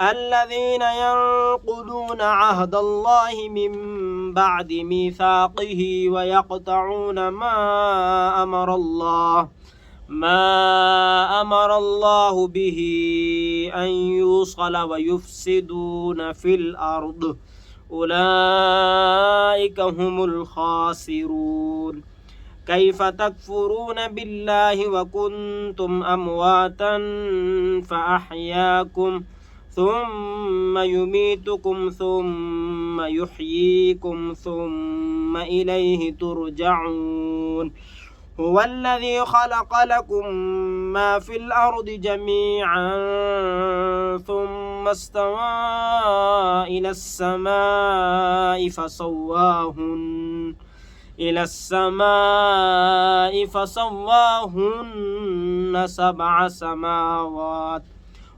الذين ينقضون عهد الله من بعد ميثاقه ويقطعون ما أمر الله به أن يوصل ويفسدون في الأرض أولئك هم الخاسرون كيف تكفرون بالله وكنتم أمواتا فأحياكم ثم يميتكم ثم يحييكم ثم ثم إليه ترجعون هو الذي خلق لكم ما في الأرض جميعا ثم استوى إلى السماء فسواهن سبع سماوات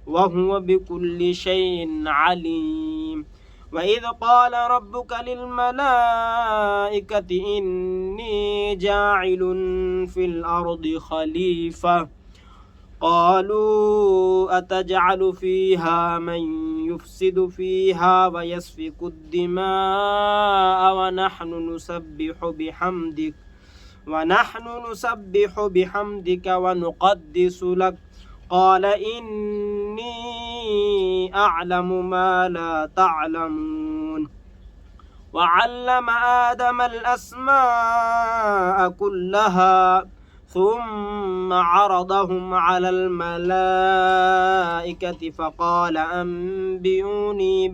وهو بكل شيء عليم وإذ قال ربك للملائكة إني جاعل في الأرض خليفة قالوا أتجعل فيها من يفسد فيها ويسفك الدماء ونحن نسبح بحمدك ونقدس لك قال إني أعلم ما لا تعلمون وعلم آدم الأسماء كلها ثم عرضهم على الملائكة فقال أنبئوني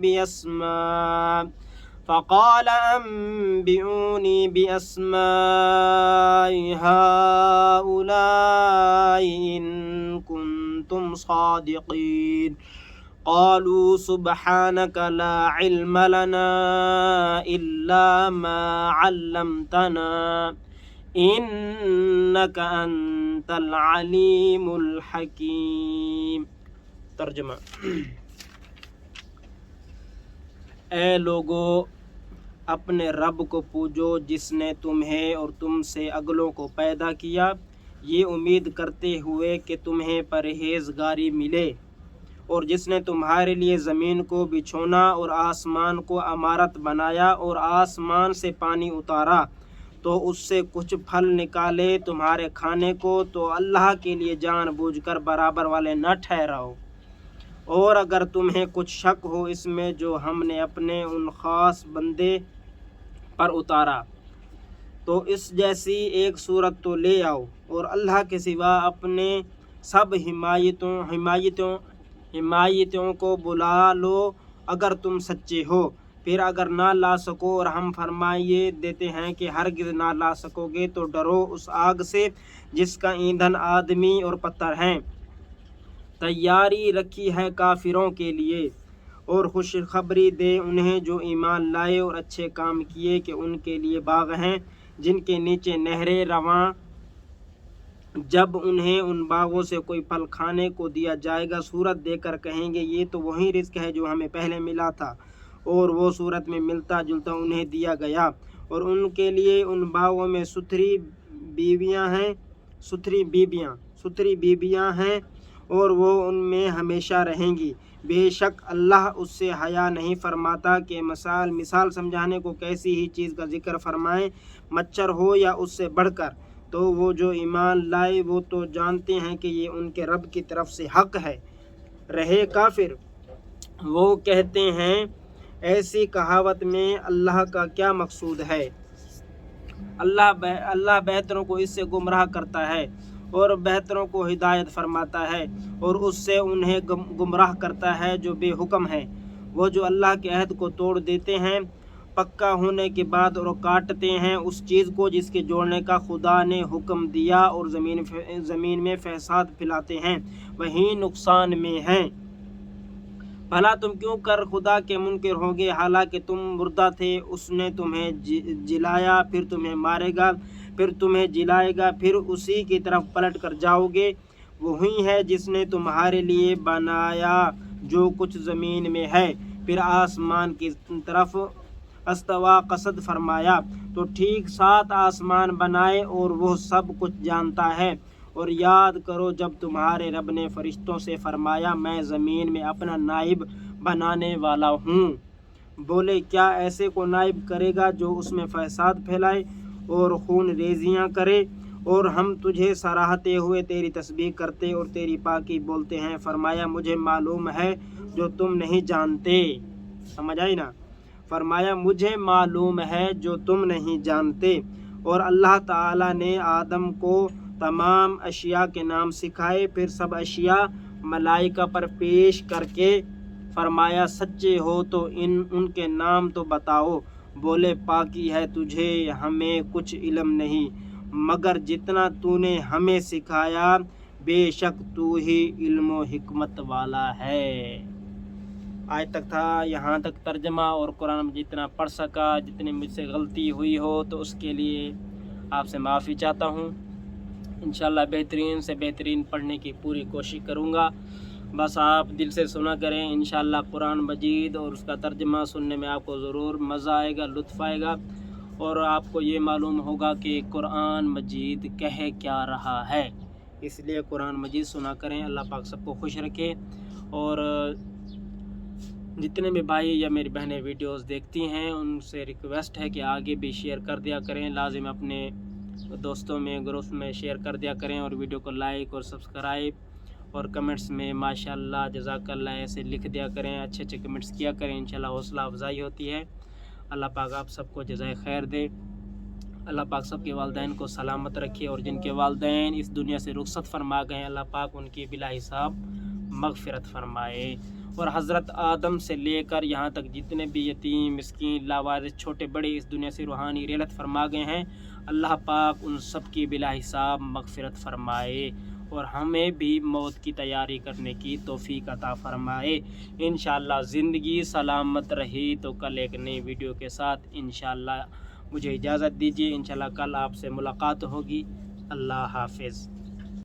بأسماء هؤلاء إن كنتم صادقين قالوا سبحانك لا علم لنا إلا ما علمتنا إنك أنت العليم الحکیم۔ ترجمہ: اے لوگو، اپنے رب کو پوجو جس نے تمہیں اور تم سے اگلوں کو پیدا کیا، یہ امید کرتے ہوئے کہ تمہیں پرہیزگاری ملے، اور جس نے تمہارے لیے زمین کو بچھونا اور آسمان کو عمارت بنایا اور آسمان سے پانی اتارا تو اس سے کچھ پھل نکالے تمہارے کھانے کو، تو اللہ کے لیے جان بوجھ کر برابر والے نہ ٹھہراؤ، اور اگر تمہیں کچھ شک ہو اس میں جو ہم نے اپنے ان خاص بندے پر اتارا، تو اس جیسی ایک صورت تو لے آؤ، اور اللہ کے سوا اپنے سب حمایتوں کو بلا لو اگر تم سچے ہو۔ پھر اگر نہ لا سکو اور ہم فرمائے دیتے ہیں کہ ہرگز نہ لا سکو گے، تو ڈرو اس آگ سے جس کا ایندھن آدمی اور پتھر ہیں، تیاری رکھی ہے کافروں کے لیے، اور خوشخبری دے انہیں جو ایمان لائے اور اچھے کام کیے کہ ان کے لیے باغ ہیں جن کے نیچے نہریں رواں، جب انہیں ان باغوں سے کوئی پھل کھانے کو دیا جائے گا صورت دے کر کہیں گے یہ تو وہی رزق ہے جو ہمیں پہلے ملا تھا، اور وہ صورت میں ملتا جلتا انہیں دیا گیا، اور ان کے لیے ان باغوں میں ستھری بیبیاں ہیں اور وہ ان میں ہمیشہ رہیں گی۔ بے شک اللہ اس سے حیا نہیں فرماتا کہ مثال سمجھانے کو کیسی ہی چیز کا ذکر فرمائیں، مچھر ہو یا اس سے بڑھ کر، تو وہ جو ایمان لائے وہ تو جانتے ہیں کہ یہ ان کے رب کی طرف سے حق ہے۔ رہے کافر، وہ کہتے ہیں ایسی کہاوت میں اللہ کا کیا مقصود ہے؟ اللہ بہتروں کو اس سے گمراہ کرتا ہے اور بہتروں کو ہدایت فرماتا ہے، اور اس سے انہیں گمراہ کرتا ہے جو بے حکم ہیں۔ وہ جو اللہ کے عہد کو توڑ دیتے ہیں پکا ہونے کے بعد اور کاٹتے ہیں اس چیز کو جس کے جوڑنے کا خدا نے حکم دیا، اور زمین میں فساد پھیلاتے ہیں، وہی نقصان میں ہیں۔ بھلا تم کیوں کر خدا کے منکر ہوگے، حالانکہ تم مردہ تھے، اس نے تمہیں جلایا، پھر تمہیں مارے گا، پھر تمہیں جلائے گا، پھر اسی کی طرف پلٹ کر جاؤ گے۔ وہی ہے جس نے تمہارے لیے بنایا جو کچھ زمین میں ہے، پھر آسمان کی طرف استوا قصد فرمایا، تو ٹھیک 7 آسمان بنائے، اور وہ سب کچھ جانتا ہے۔ اور یاد کرو جب تمہارے رب نے فرشتوں سے فرمایا میں زمین میں اپنا نائب بنانے والا ہوں، بولے کیا ایسے کو نائب کرے گا جو اس میں فساد پھیلائے اور خون ریزیاں کرے؟ اور ہم تجھے سراہتے ہوئے تیری تسبیح کرتے اور تیری پاکی بولتے ہیں۔ فرمایا مجھے معلوم ہے جو تم نہیں جانتے۔ سمجھ آئی نا؟ فرمایا مجھے معلوم ہے جو تم نہیں جانتے۔ اور اللہ تعالیٰ نے آدم کو تمام اشیاء کے نام سکھائے، پھر سب اشیاء ملائکہ پر پیش کر کے فرمایا سچے ہو تو ان کے نام تو بتاؤ۔ بولے پاکی ہے تجھے ہمیں کچھ علم نہیں مگر جتنا تو نے ہمیں سکھایا، بے شک تو ہی علم و حکمت والا ہے۔ آج تک تھا، یہاں تک ترجمہ اور قرآن جتنا پڑھ سکا، جتنی مجھ سے غلطی ہوئی ہو تو اس کے لیے آپ سے معافی چاہتا ہوں۔ انشاءاللہ بہترین سے بہترین پڑھنے کی پوری کوشش کروں گا، بس آپ دل سے سنا کریں۔ انشاءاللہ قرآن مجید اور اس کا ترجمہ سننے میں آپ کو ضرور مزہ آئے گا، لطف آئے گا، اور آپ کو یہ معلوم ہوگا کہ قرآن مجید کہہ کیا رہا ہے۔ اس لیے قرآن مجید سنا کریں۔ اللہ پاک سب کو خوش رکھے، اور جتنے بھی بھائی یا میری بہنیں ویڈیوز دیکھتی ہیں ان سے ریکویسٹ ہے کہ آگے بھی شیئر کر دیا کریں، لازم اپنے دوستوں میں، گروپ میں شیئر کر دیا کریں، اور ویڈیو کو لائک اور سبسکرائب اور کمنٹس میں ماشاءاللہ جزاک اللہ ایسے لکھ دیا کریں، اچھے اچھے کمنٹس کیا کریں، انشاءاللہ حوصلہ افزائی ہوتی ہے۔ اللہ پاک آپ سب کو جزائے خیر دے۔ اللہ پاک سب کے والدین کو سلامت رکھے، اور جن کے والدین اس دنیا سے رخصت فرما گئے ہیں اللہ پاک ان کی بلا حساب مغفرت فرمائے، اور حضرت آدم سے لے کر یہاں تک جتنے بھی یتیم مسکین لاوارث چھوٹے بڑے اس دنیا سے روحانی رحلت فرما گئے ہیں، اللہ پاک ان سب کی بلا حساب مغفرت فرمائے، اور ہمیں بھی موت کی تیاری کرنے کی توفیق عطا فرمائے۔ انشاءاللہ زندگی سلامت رہی تو کل ایک نئی ویڈیو کے ساتھ انشاءاللہ مجھے اجازت دیجیے، انشاءاللہ کل آپ سے ملاقات ہوگی۔ اللہ حافظ۔